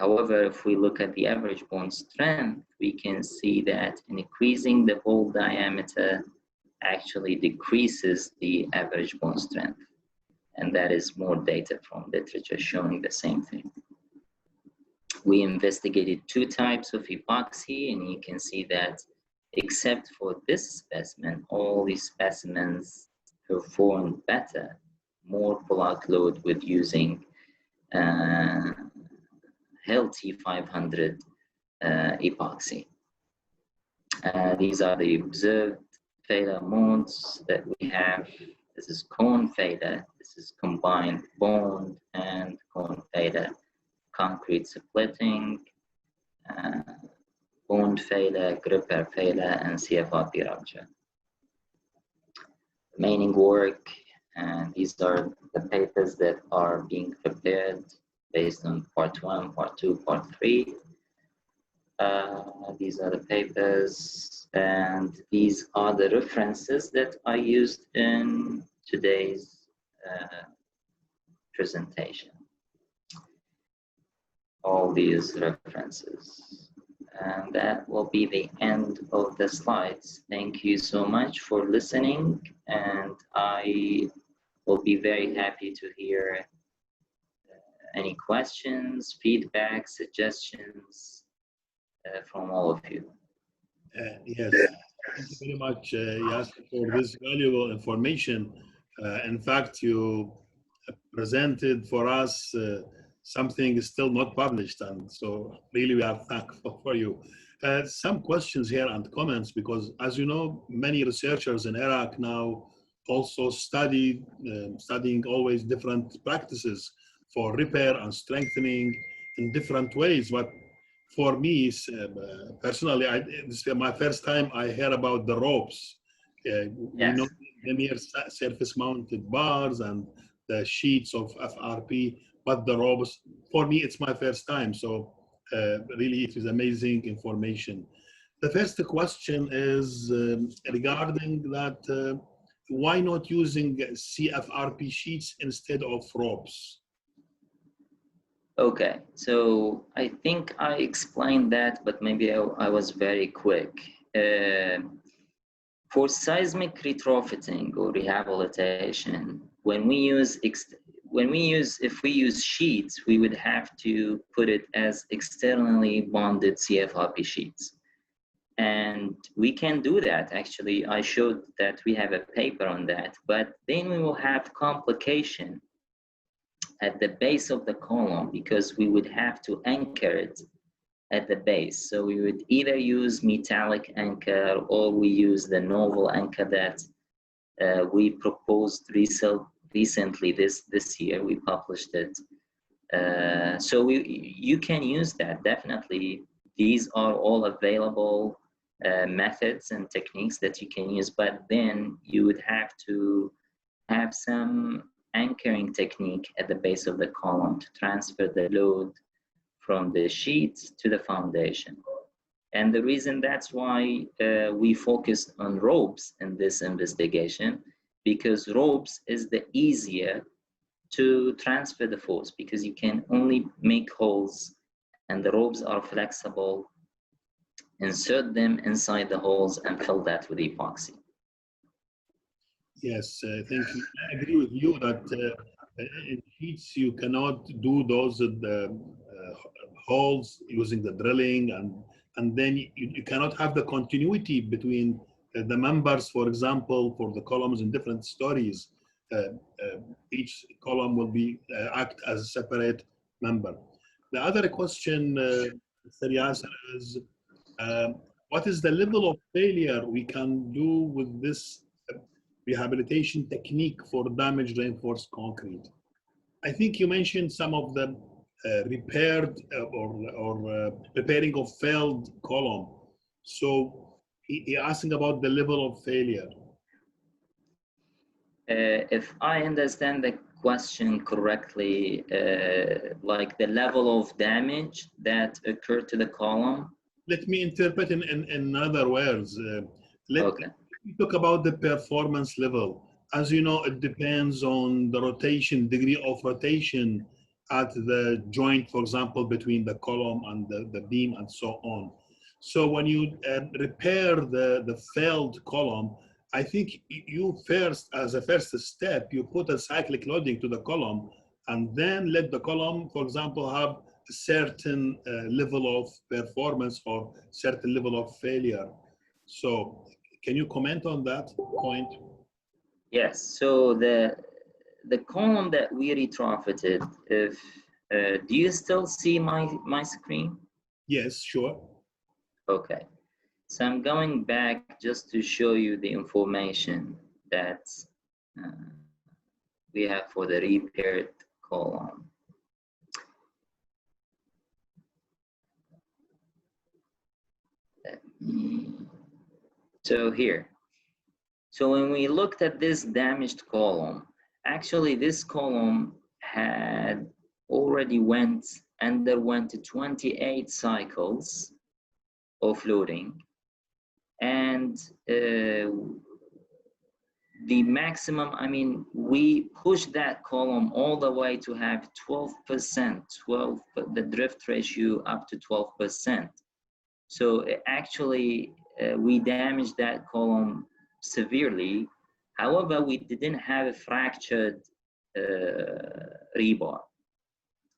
However, if we look at the average bond strength, we can see that increasing the hole diameter actually decreases the average bond strength. And that is more data from literature showing the same thing. We investigated 2 types of epoxy, and you can see that except for this specimen, all these specimens performed better, more block load with using T500 epoxy. These are the observed failure modes that we have. This is cone failure, this is combined bond and cone failure, concrete splitting, bond failure, gripper failure, and CFRP rupture. Remaining work, and these are the papers that are being prepared based on part 1, part 2, part 3. These are the papers, and these are the references that I used in today's presentation. All these references. And that will be the end of the slides. Thank you so much for listening, and I will be very happy to hear any questions, feedback, suggestions from all of you. Yes, thank you very much, Yasir, for this valuable information. In fact, you presented for us something still not published, and so really we are thankful for you. Some questions here and comments, because as you know, many researchers in Iraq now also studying always different practices for repair and strengthening in different ways. But for me, personally, this is my first time I heard about the ropes. Yes. We know the mere surface-mounted bars and the sheets of FRP, but the ropes, for me, it's my first time. So really, it is amazing information. The first question is regarding that, why not using CFRP sheets instead of ropes? Okay, so I think I explained that, but maybe I was very quick. For seismic retrofitting or rehabilitation, if we use sheets, we would have to put it as externally bonded CFRP sheets. And we can do that. Actually, I showed that we have a paper on that, but then we will have complication at the base of the column, because we would have to anchor it at the base. So we would either use metallic anchor, or we use the novel anchor that we proposed recently this year. We published it. So you can use that, definitely. These are all available methods and techniques that you can use, but then you would have to have some anchoring technique at the base of the column to transfer the load from the sheets to the foundation. And the reason that's why we focused on ropes in this investigation, because ropes is the easier to transfer the force, because you can only make holes and the ropes are flexible, insert them inside the holes and fill that with epoxy. Yes, thank you. I agree with you that in sheets you cannot do those holes using the drilling, and then you cannot have the continuity between the members. For example, for the columns in different stories, each column will be act as a separate member. The other question, Mr. Yasir, is what is the level of failure we can do with this rehabilitation technique for damaged reinforced concrete. I think you mentioned some of the repaired or repairing of failed column. So he asking about the level of failure. If I understand the question correctly, like the level of damage that occurred to the column. Let me interpret in other words. Okay. Me talk about the performance level. As you know, it depends on the rotation, degree of rotation at the joint, for example, between the column and the beam and so on. So when you repair the failed column, I think you first, as a first step, you put a cyclic loading to the column and then let the column, for example, have a certain level of performance or certain level of failure. So can you comment on that point? Yes, so the column that we retrofitted, if do you still see my screen? Yes, sure. Okay, so I'm going back just to show you the information that we have for the repaired column. So here, so when we looked at this damaged column, actually this column had already underwent 28 cycles of loading, and the maximum, I mean, we pushed that column all the way to have 12%, the drift ratio up to 12%. So actually, we damaged that column severely. However, we didn't have a fractured rebar.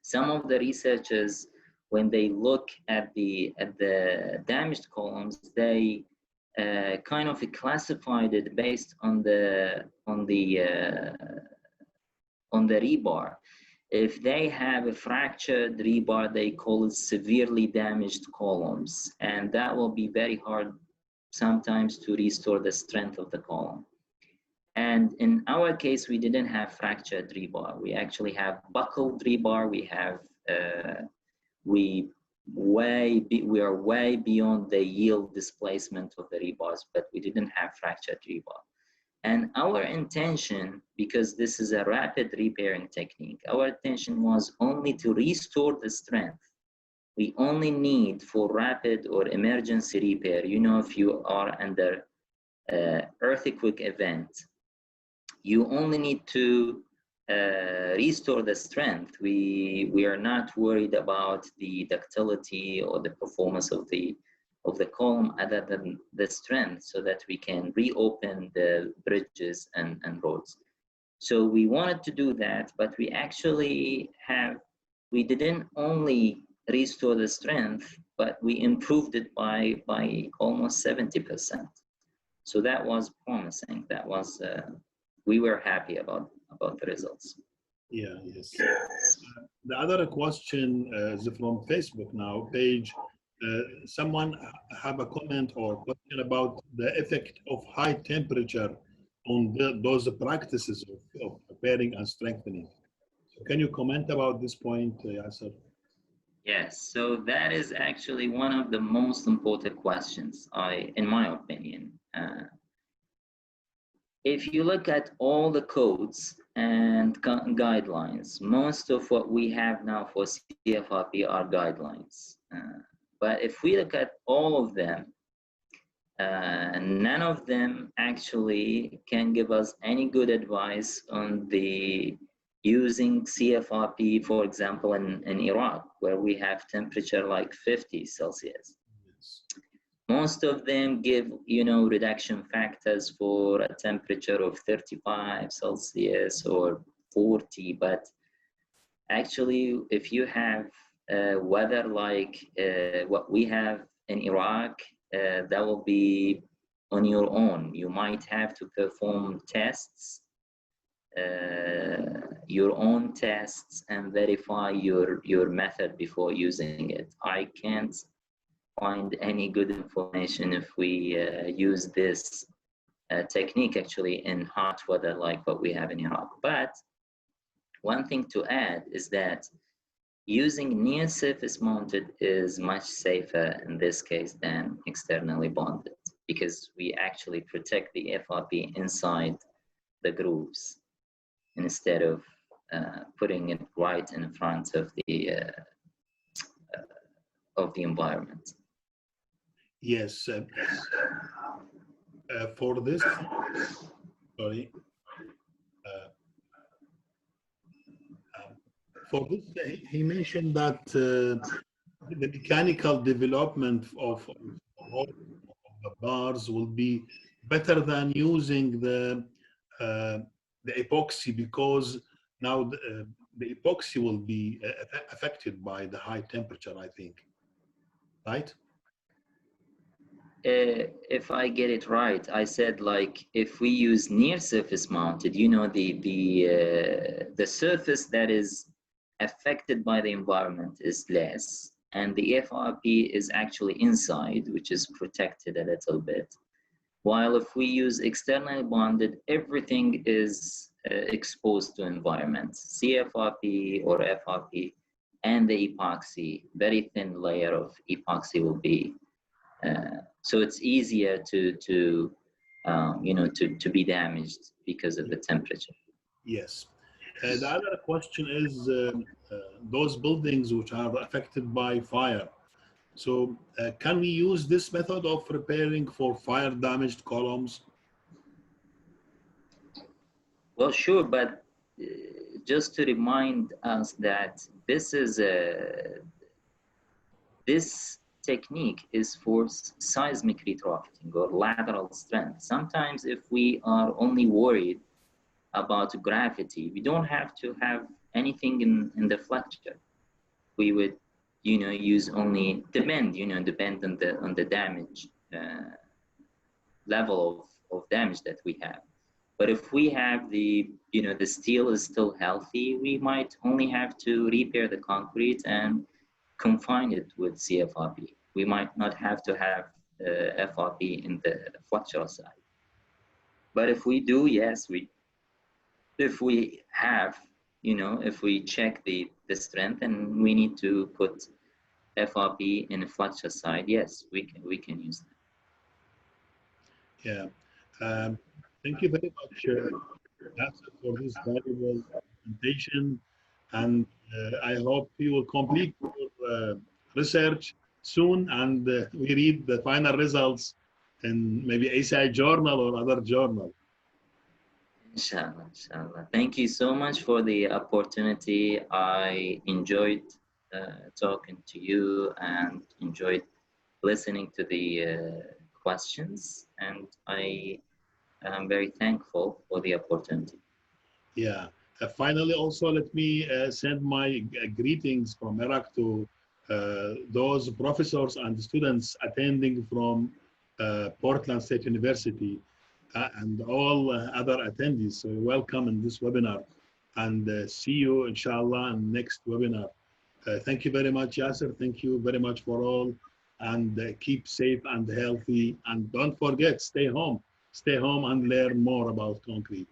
Some of the researchers, when they look at the damaged columns, they kind of classified it based on the rebar. If they have a fractured rebar, they call it severely damaged columns, and that will be very hard sometimes to restore the strength of the column. And in our case, we didn't have fractured rebar. We actually have buckled rebar. We have we are way beyond the yield displacement of the rebars, but we didn't have fractured rebar. And our intention, because this is a rapid repairing technique, our intention was only to restore the strength. We only need for rapid or emergency repair, you know, if you are under earthquake event, you only need to restore the strength. We are not worried about the ductility or the performance of the column other than the strength, so that we can reopen the bridges and roads. So we wanted to do that, but we actually we didn't only restore the strength, but we improved it by almost 70%. So that was promising. That was we were happy about the results. Yeah, yes. The other question is from Facebook now page. Someone have a comment or question about the effect of high temperature on those practices of repairing and strengthening. So can you comment about this point, Yasir? Yes, so that is actually one of the most important questions, in my opinion. If you look at all the codes and guidelines, most of what we have now for CFRP are guidelines. But if we look at all of them, none of them actually can give us any good advice on using CFRP, for example, in Iraq, where we have temperature like 50 Celsius. Yes. Most of them give, you know, reduction factors for a temperature of 35 Celsius or 40, but actually, if you have weather like what we have in Iraq, that will be on your own. You might have to perform tests, your own tests, and verify your method before using it. I can't find any good information if we use this technique actually in hot weather like what we have in Iraq. But one thing to add is that using near surface mounted is much safer in this case than externally bonded, because we actually protect the FRP inside the grooves instead of putting it right in front of the environment. Yes. For this, sorry. For this, he mentioned that the mechanical development of the bars will be better than using the epoxy, because now the epoxy will be affected by the high temperature, I think, right? If I get it right, I said like if we use near surface mounted, you know, the surface that is affected by the environment is less, and the FRP is actually inside, which is protected a little bit. While if we use externally bonded, everything is exposed to environment, CFRP or FRP, and the epoxy, very thin layer of epoxy will be. So it's easier to be damaged because of the temperature. Yes. The other question is those buildings which are affected by fire. So can we use this method of repairing for fire damaged columns? Well, sure, but just to remind us that this technique is for seismic retrofitting or lateral strength. Sometimes if we are only worried about gravity, we don't have to have anything in the flexure. We would, use only depend on the damage level of damage that we have. But if we have the steel is still healthy, we might only have to repair the concrete and confine it with CFRP. We might not have to have FRP in the flexural side. But if we do, yes, if we have, if we check the strength and we need to put FRP in the flexure side, yes, we can use that. Yeah. Thank you very much, Yasir, for this valuable presentation. And I hope you will complete your research soon, and we read the final results in maybe ACI journal or other journal. Inshallah, inshallah. Thank you so much for the opportunity. I enjoyed talking to you and enjoyed listening to the questions, and I am very thankful for the opportunity. Yeah. Finally, also, let me send my greetings from Iraq to those professors and students attending from Portland State University and all other attendees. So welcome in this webinar, and see you, inshallah, in next webinar. Thank you very much, Yasir. Thank you very much for all, and keep safe and healthy. And don't forget, stay home. Stay home and learn more about concrete.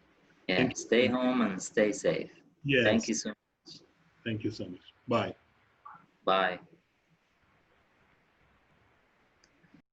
Yeah, stay home and stay safe. Yes. Thank you so much. Thank you so much. Bye. Bye.